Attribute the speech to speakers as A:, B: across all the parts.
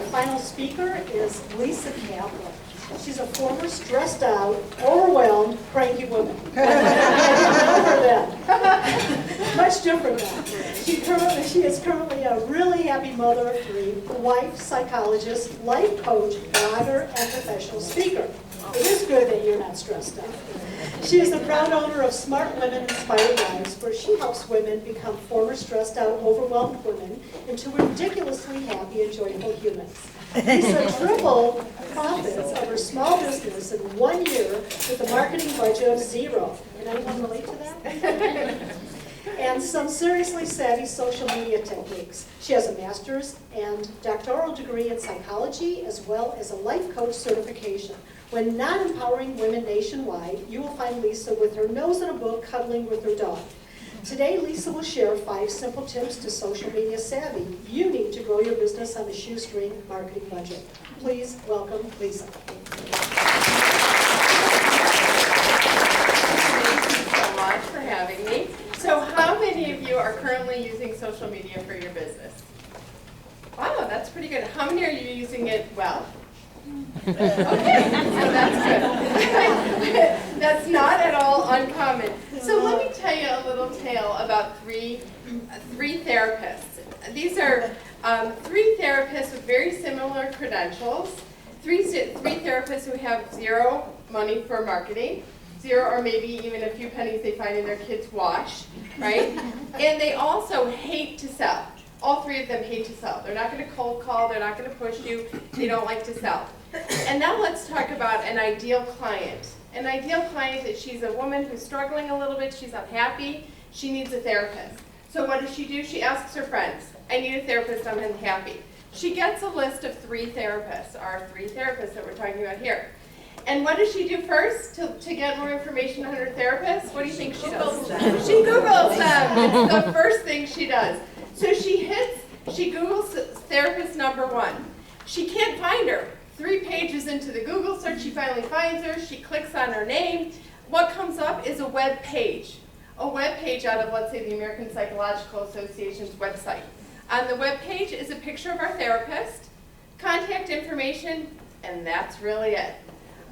A: final speaker is J Kaplin. She's a former stressed out, overwhelmed, cranky woman. I didn't know her then. Much different now. She is currently a really happy mother of three, wife, psychologist, life coach, blogger, and professional speaker. It is good that you're not stressed out. She is the proud owner of Smart Women Inspired Lives, where she helps women become former stressed out, overwhelmed women into ridiculously happy and joyful humans. Lisa tripled profits of her small business in 1 year with a marketing budget of zero. Can anyone relate to that? And some seriously savvy social media techniques. She has a master's and doctoral degree in psychology, as well as a life coach certification. When not empowering women nationwide, you will find Lisa with her nose in a book, cuddling with her dog. Today, Lisa will share 5 simple tips to social media savvy you need to grow your business on a shoestring marketing budget. Please welcome Lisa.
B: Thank you so much for having me. So how many of you are currently using social media for your business? Wow, that's pretty good. How many are you using it well? Okay, so that's good. That's not at all uncommon. So let me tell you a little tale about three therapists. These are 3 therapists with very similar credentials. Three therapists who have zero money for marketing, zero or maybe even a few pennies they find in their kids' wash, right? And they also hate to sell. All 3 of them hate to sell. They're not going to cold call. They're not going to push you. They don't like to sell. And now let's talk about an ideal client. An ideal client is she's a woman who's struggling a little bit. She's unhappy. She needs a therapist. So what does she do? She asks her friends, I need a therapist. I'm unhappy. She gets a list of 3 therapists, our 3 therapists that we're talking about here. And what does she do first to get more information on her therapist? What do you think she does? She Googles them. It's the first thing she does. So she Googles therapist number 1. She can't find her. 3 pages into the Google search, she finally finds her. She clicks on her name. What comes up is a web page. A web page out of, let's say, the American Psychological Association's website. On the web page is a picture of our therapist, contact information, and that's really it.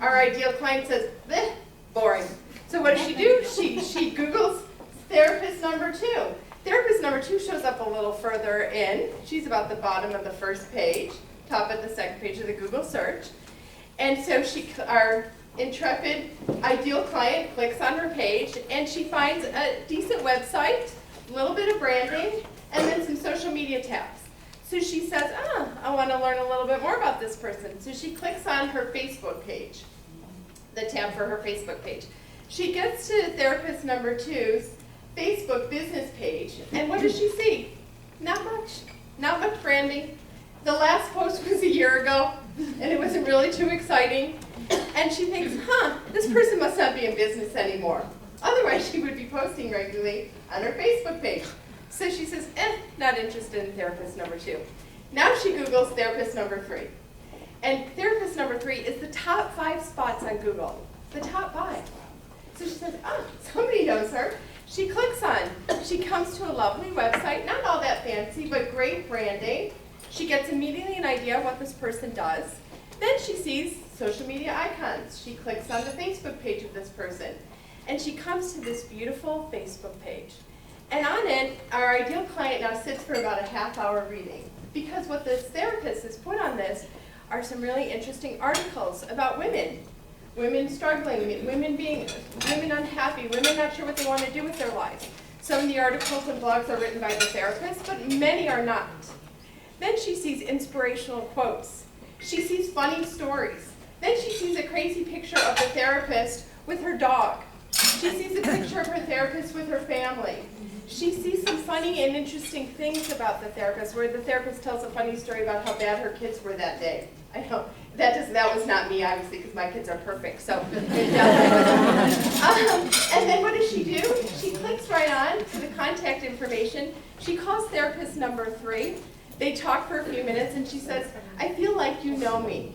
B: Our ideal client says, bleh, boring. So what does she do? She Googles therapist number 2. Therapist number 2 shows up a little further in. She's about the bottom of the first page, top of the second page of the Google search. And so our intrepid ideal client clicks on her page, and she finds a decent website, a little bit of branding, and then some social media tabs. So she says, I want to learn a little bit more about this person. So she clicks on her Facebook page, the tab for her Facebook page. She gets to therapist number 2's Facebook business page, and what does she see? Not much branding. The last post was a year ago, and it wasn't really too exciting. And she thinks, this person must not be in business anymore. Otherwise, she would be posting regularly on her Facebook page. So she says, not interested in therapist number 2. Now she Googles therapist number 3. And therapist number 3 is the top 5 spots on Google. The top 5. So she says, somebody knows her. She clicks on. She comes to a lovely website, not all that fancy, but great branding. She gets immediately an idea of what this person does. Then she sees social media icons. She clicks on the Facebook page of this person. And she comes to this beautiful Facebook page. And on it, our ideal client now sits for about a half-hour reading. Because what this therapist has put on this are some really interesting articles about women. Women struggling, women unhappy, women not sure what they want to do with their lives. Some of the articles and blogs are written by the therapist, but many are not. Then she sees inspirational quotes. She sees funny stories. Then she sees a crazy picture of the therapist with her dog. She sees a picture of her therapist with her family. She sees some funny and interesting things about the therapist, where the therapist tells a funny story about how bad her kids were that day. I know that was not me, obviously, because my kids are perfect. So, and then what does she do? She clicks right on to the contact information. She calls therapist number 3. They talk for a few minutes, and she says, I feel like you know me.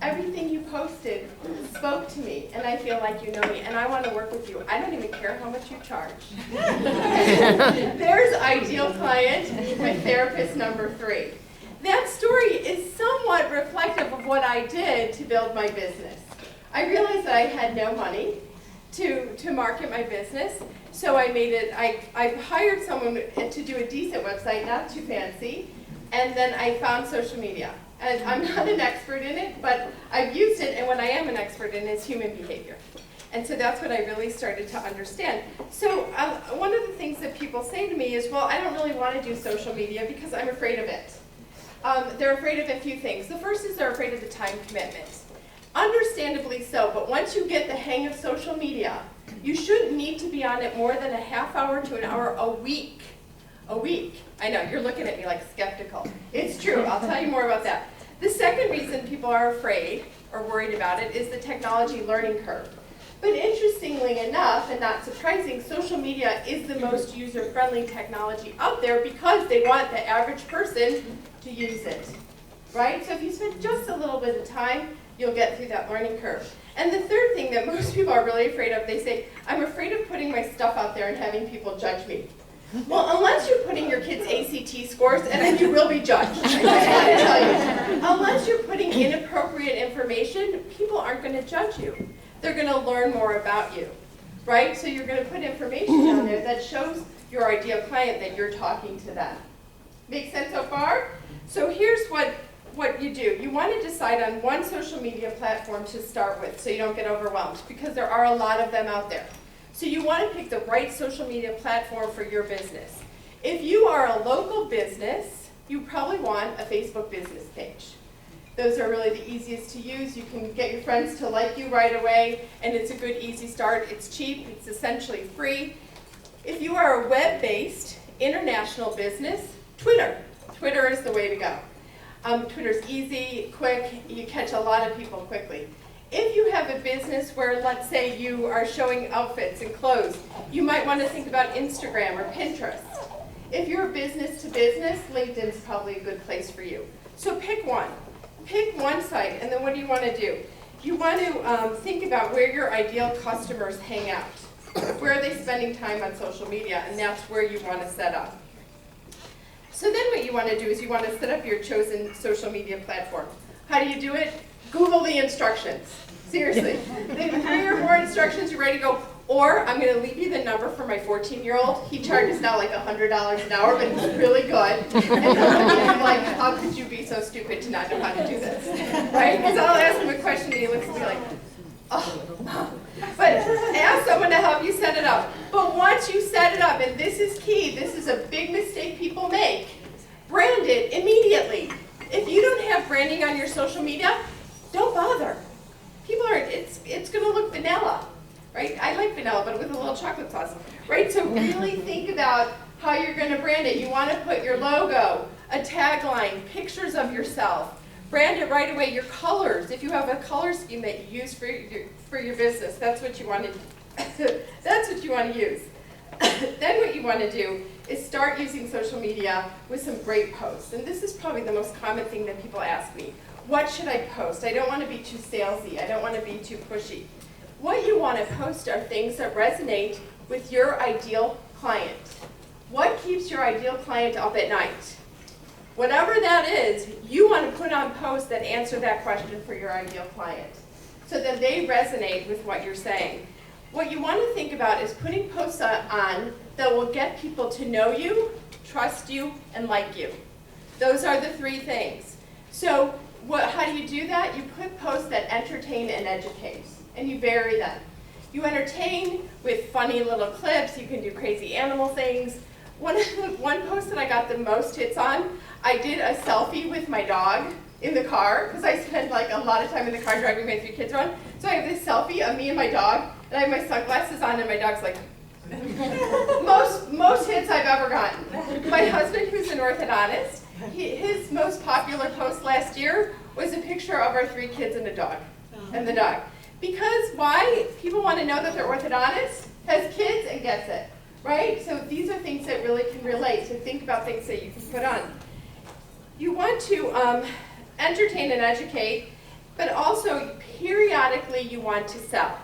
B: Everything you posted spoke to me, and I feel like you know me, and I want to work with you. I don't even care how much you charge. There's ideal client with therapist number 3. That story is somewhat reflective of what I did to build my business. I realized that I had no money to market my business, so I made it, I hired someone to do a decent website, not too fancy, and then I found social media. And I'm not an expert in it, but I've used it, and what I am an expert in is human behavior. And so that's what I really started to understand. So one of the things that people say to me is, well, I don't really want to do social media because I'm afraid of it. They're afraid of a few things. The first is they're afraid of the time commitment. Understandably so, but once you get the hang of social media, you shouldn't need to be on it more than a half hour to an hour a week. A week. I know, you're looking at me like skeptical. It's true, I'll tell you more about that. The second reason people are afraid or worried about it is the technology learning curve. But interestingly enough, and not surprising, social media is the most user-friendly technology out there because they want the average person to use it, right? So if you spend just a little bit of time, you'll get through that learning curve. And the third thing that most people are really afraid of, they say, I'm afraid of putting my stuff out there and having people judge me. Well, unless you're putting your kids' ACT scores, and then you will be judged. I just want to tell you. Unless you're putting inappropriate information, people aren't going to judge you. They're going to learn more about you, right? So you're going to put information on there that shows your ideal client that you're talking to them. Make sense so far? So here's what you do. You want to decide on one social media platform to start with so you don't get overwhelmed, because there are a lot of them out there. So you want to pick the right social media platform for your business. If you are a local business, you probably want a Facebook business page. Those are really the easiest to use. You can get your friends to like you right away, and it's a good, easy start. It's cheap. It's essentially free. If you are a web-based international business, Twitter. Twitter is the way to go. Twitter's easy, quick. You catch a lot of people quickly. If you have a business where, let's say, you are showing outfits and clothes, you might want to think about Instagram or Pinterest. If you're business to business, LinkedIn's probably a good place for you. So pick one. Pick one site, and then what do you want to do? You want to think about where your ideal customers hang out. Where are they spending time on social media, and that's where you want to set up. So then what you want to do is you want to set up your chosen social media platform. How do you do it? Google the instructions. Seriously. They have 3 or 4 instructions, you're ready to go. Or I'm going to leave you the number for my 14-year-old. He charges now like $100 an hour, but he's really good. And he'll be like, how could you be so stupid to not know how to do this? Right? Because I'll ask him a question and he looks at me like, oh. But ask someone to help you set it up. But once you set it up, and this is key, this is a big mistake people make, brand it immediately. If you don't have branding on your social media, don't bother. People are, it's going to look vanilla. Right? I like vanilla, but with a little chocolate sauce. Right? So really think about how you're going to brand it. You want to put your logo, a tagline, pictures of yourself. Brand it right away. Your colors. If you have a color scheme that you use for your business, that's what you want to. That's what you want to use. Then what you want to do is start using social media with some great posts. And this is probably the most common thing that people ask me. What should I post? I don't want to be too salesy. I don't want to be too pushy. What you want to post are things that resonate with your ideal client. What keeps your ideal client up at night? Whatever that is, you want to put on posts that answer that question for your ideal client so that they resonate with what you're saying. What you want to think about is putting posts on that will get people to know you, trust you, and like you. Those are the 3 things. So how do you do that? You put posts that entertain and educate. And you vary them. You entertain with funny little clips. You can do crazy animal things. One post that I got the most hits on, I did a selfie with my dog in the car, because I spend like a lot of time in the car driving my 3 kids around. So I have this selfie of me and my dog, and I have my sunglasses on, and my dog's like, most hits I've ever gotten. My husband, who's an orthodontist, his most popular post last year was a picture of our 3 kids and a dog, and the dog. Because why? People want to know that their orthodontist has kids and gets it, right? So these are things that really can relate. So think about things that you can put on. You want to entertain and educate, but also periodically you want to sell.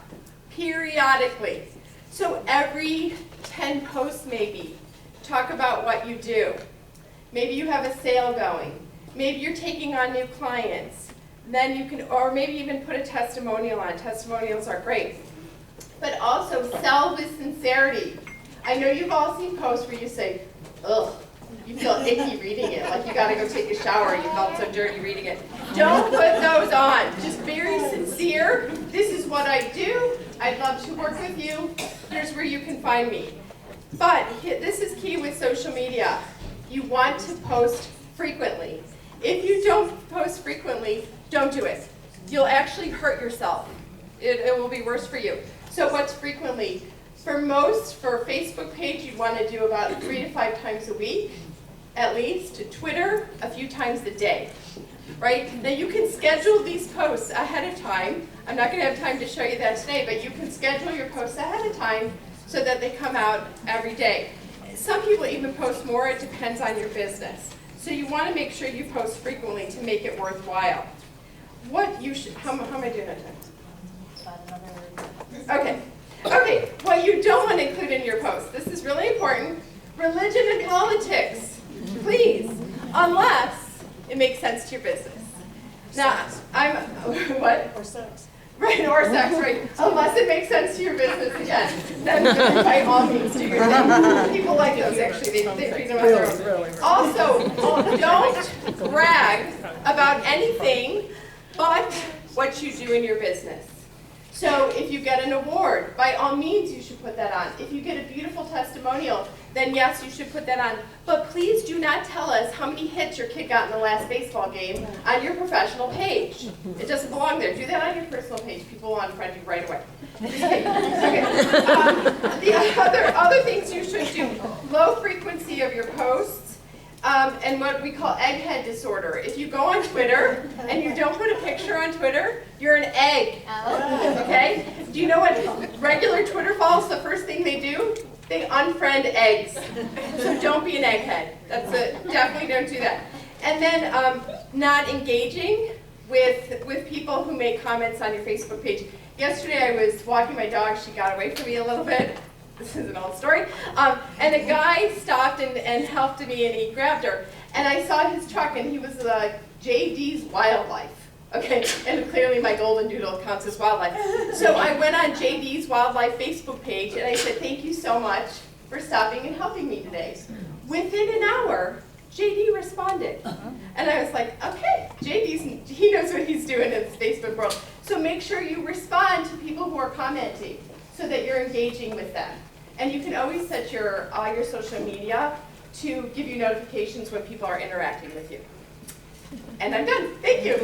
B: Periodically. So every 10 posts maybe, talk about what you do. Maybe you have a sale going. Maybe you're taking on new clients. Then you can, or maybe even put a testimonial on. Testimonials are great. But also sell with sincerity. I know you've all seen posts where you say, ugh, you feel icky reading it, like you gotta go take a shower, you felt so dirty reading it. Don't put those on. Just very sincere. This is what I do. I'd love to work with you. Here's where you can find me. But this is key with social media. You want to post frequently. If you don't post frequently, don't do it. You'll actually hurt yourself. It will be worse for you. So what's frequently? For Facebook page, you want to do about 3 to 5 times a week, at least. To Twitter, a few times a day, right? Now you can schedule these posts ahead of time. I'm not going to have time to show you that today, but you can schedule your posts ahead of time so that they come out every day. Some people even post more. It depends on your business. So you want to make sure you post frequently to make it worthwhile. What you should, how am I doing on time? Okay. Okay, what you don't want to include in your post, this is really important, religion and politics, please, unless it makes sense to your business. Now, what?
A: Or sex.
B: Right, or sex, right, unless it makes sense to your business, again, then by all means do your thing. People like those, actually, they treat them as their own. Also, don't brag about anything but what you do in your business. So if you get an award, by all means you should put that on. If you get a beautiful testimonial, then yes, you should put that on. But please do not tell us how many hits your kid got in the last baseball game on your professional page. It doesn't belong there. Do that on your personal page. People will unfriend you right away. Okay. The other things you should do, low frequency of your posts. And what we call egghead disorder. If you go on Twitter and you don't put a picture on Twitter, you're an egg. Okay? Do you know what regular Twitter follows? The first thing they do? They unfriend eggs. So don't be an egghead. That's it. Definitely don't do that. And then not engaging with people who make comments on your Facebook page. Yesterday I was walking my dog. She got away from me a little bit. This is an old story. And a guy stopped and helped me, and he grabbed her. And I saw his truck, and he was J.D.'s Wildlife. Okay, and clearly my golden doodle counts as wildlife. So I went on J.D.'s Wildlife Facebook page, and I said, thank you so much for stopping and helping me today. Within an hour, J.D. responded. And I was like, okay, he knows what he's doing in this Facebook world. So make sure you respond to people who are commenting so that you're engaging with them. And you can always set all your social media to give you notifications when people are interacting with you. And I'm done. Thank you.